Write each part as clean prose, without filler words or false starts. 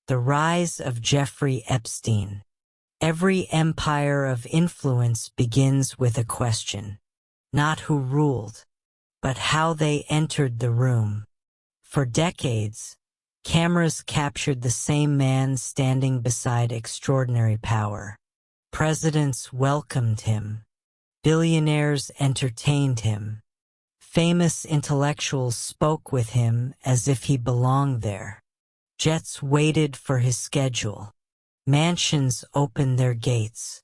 The rise of Jeffrey Epstein. Every empire of influence begins with a question. Not who ruled, but how they entered the room. For decades, cameras captured the same man standing beside extraordinary power. Presidents welcomed him. Billionaires entertained him. Famous intellectuals spoke with him as if he belonged there. Jets waited for his schedule. Mansions opened their gates.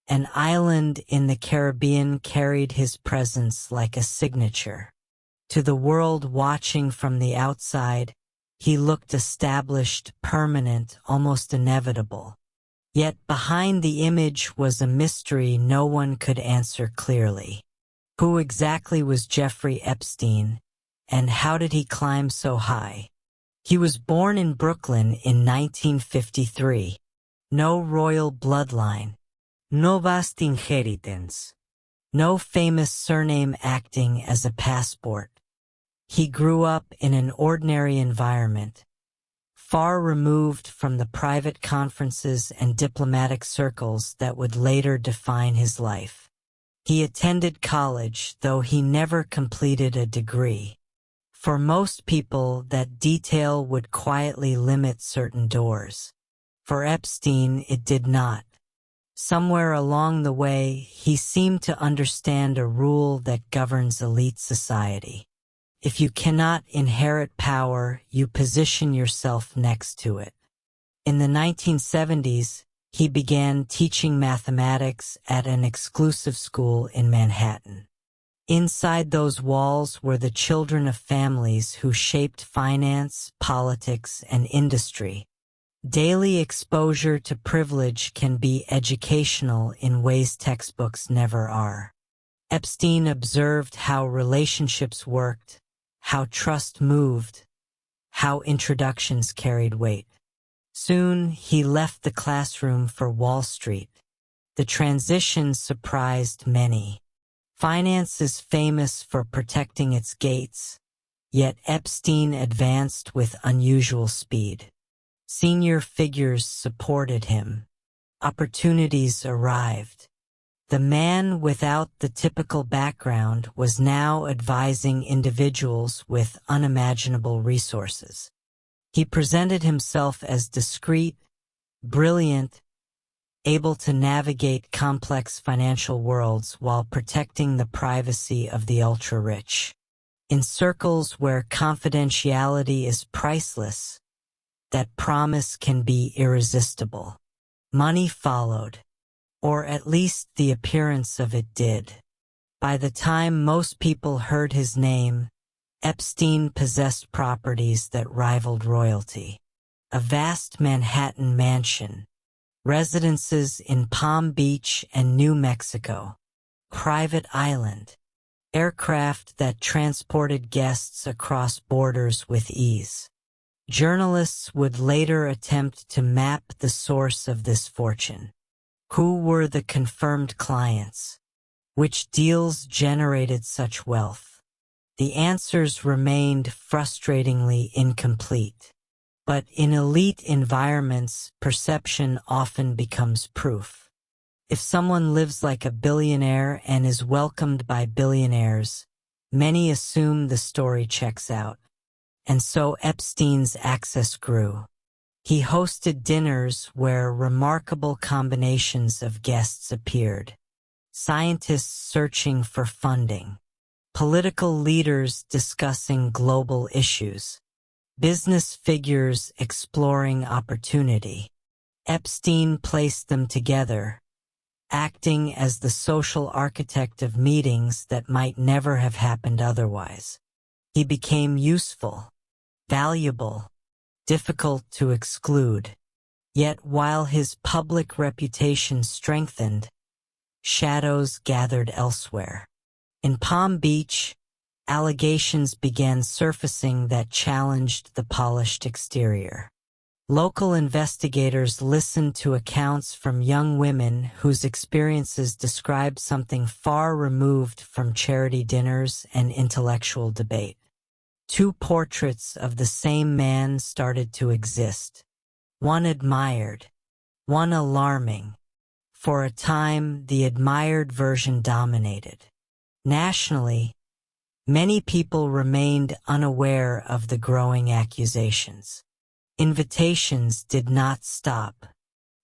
An island in the Caribbean carried his presence like a signature. To the world watching from the outside, he looked established, permanent, almost inevitable. Yet behind the image was a mystery no one could answer clearly. Who exactly was Jeffrey Epstein, and how did he climb so high? He was born in Brooklyn in 1953. No royal bloodline. No vast inheritance. No famous surname acting as a passport. He grew up in an ordinary environment, far removed from the private conferences and diplomatic circles that would later define his life. He attended college, though he never completed a degree. For most people, that detail would quietly limit certain doors. For Epstein, it did not. Somewhere along the way, he seemed to understand a rule that governs elite society. If you cannot inherit power, you position yourself next to it. In the 1970s, he began teaching mathematics at an exclusive school in Manhattan. Inside those walls were the children of families who shaped finance, politics, and industry. Daily exposure to privilege can be educational in ways textbooks never are. Epstein observed how relationships worked, how trust moved, how introductions carried weight. Soon, he left the classroom for Wall Street. The transition surprised many. Finance is famous for protecting its gates, yet Epstein advanced with unusual speed. Senior figures supported him. Opportunities arrived. The man without the typical background was now advising individuals with unimaginable resources. He presented himself as discreet, brilliant, able to navigate complex financial worlds while protecting the privacy of the ultra-rich. In circles where confidentiality is priceless, that promise can be irresistible. Money followed, or at least the appearance of it did. By the time most people heard his name, Epstein possessed properties that rivaled royalty. A vast Manhattan mansion, residences in Palm Beach and New Mexico, private island, aircraft that transported guests across borders with ease. Journalists would later attempt to map the source of this fortune. Who were the confirmed clients? Which deals generated such wealth? The answers remained frustratingly incomplete. But in elite environments, perception often becomes proof. If someone lives like a billionaire and is welcomed by billionaires, many assume the story checks out. And so Epstein's access grew. He hosted dinners where remarkable combinations of guests appeared. Scientists searching for funding. Political leaders discussing global issues. Business figures exploring opportunity. Epstein placed them together, acting as the social architect of meetings that might never have happened otherwise. He became useful, valuable, difficult to exclude. Yet while his public reputation strengthened, shadows gathered elsewhere. In Palm Beach, allegations began surfacing that challenged the polished exterior. Local investigators listened to accounts from young women whose experiences described something far removed from charity dinners and intellectual debate. Two portraits of the same man started to exist. one admired, one alarming. For a time, the admired version dominated. Nationally, many people remained unaware of the growing accusations. Invitations did not stop.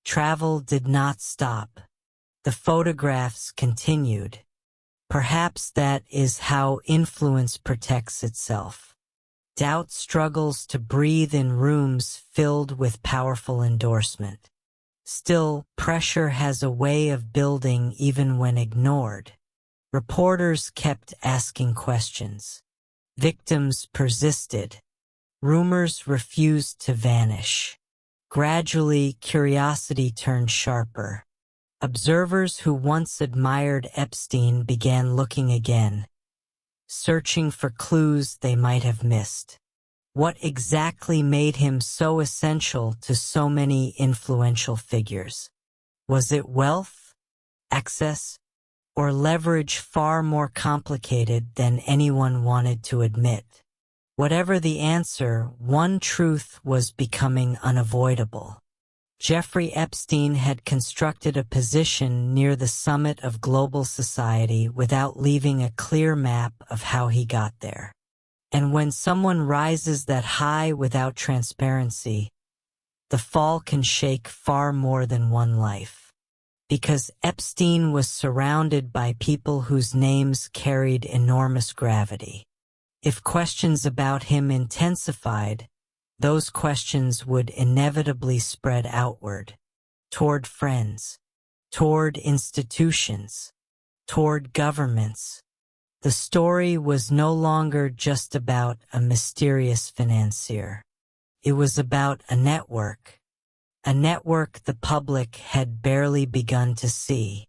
Travel did not stop. The photographs continued. Perhaps that is how influence protects itself. Doubt struggles to breathe in rooms filled with powerful endorsement. Still, pressure has a way of building even when ignored. Reporters kept asking questions. Victims persisted. Rumors refused to vanish. Gradually, curiosity turned sharper. Observers who once admired Epstein began looking again, searching for clues they might have missed. What exactly made him so essential to so many influential figures? Was it wealth, access, or leverage far more complicated than anyone wanted to admit? Whatever the answer, one truth was becoming unavoidable. Jeffrey Epstein had constructed a position near the summit of global society without leaving a clear map of how he got there. And when someone rises that high without transparency, the fall can shake far more than one life. Because Epstein was surrounded by people whose names carried enormous gravity. If questions about him intensified, those questions would inevitably spread outward, toward friends, toward institutions, toward governments. The story was no longer just about a mysterious financier. It was about a network the public had barely begun to see.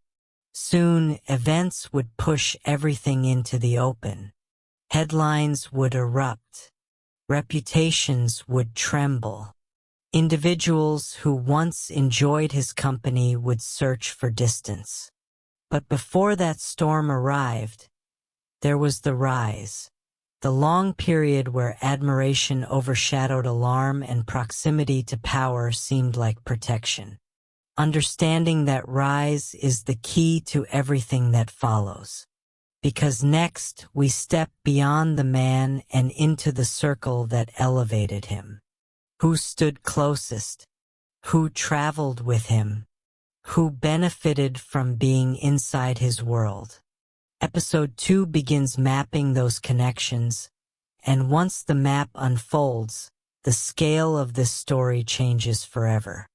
Soon, events would push everything into the open. Headlines would erupt. Reputations would tremble. Individuals who once enjoyed his company would search for distance. But before that storm arrived, there was the rise, the long period where admiration overshadowed alarm and proximity to power seemed like protection. Understanding that rise is the key to everything that follows. Because next, we step beyond the man and into the circle that elevated him. Who stood closest? Who traveled with him? Who benefited from being inside his world? Episode 2 begins mapping those connections, and once the map unfolds, the scale of this story changes forever.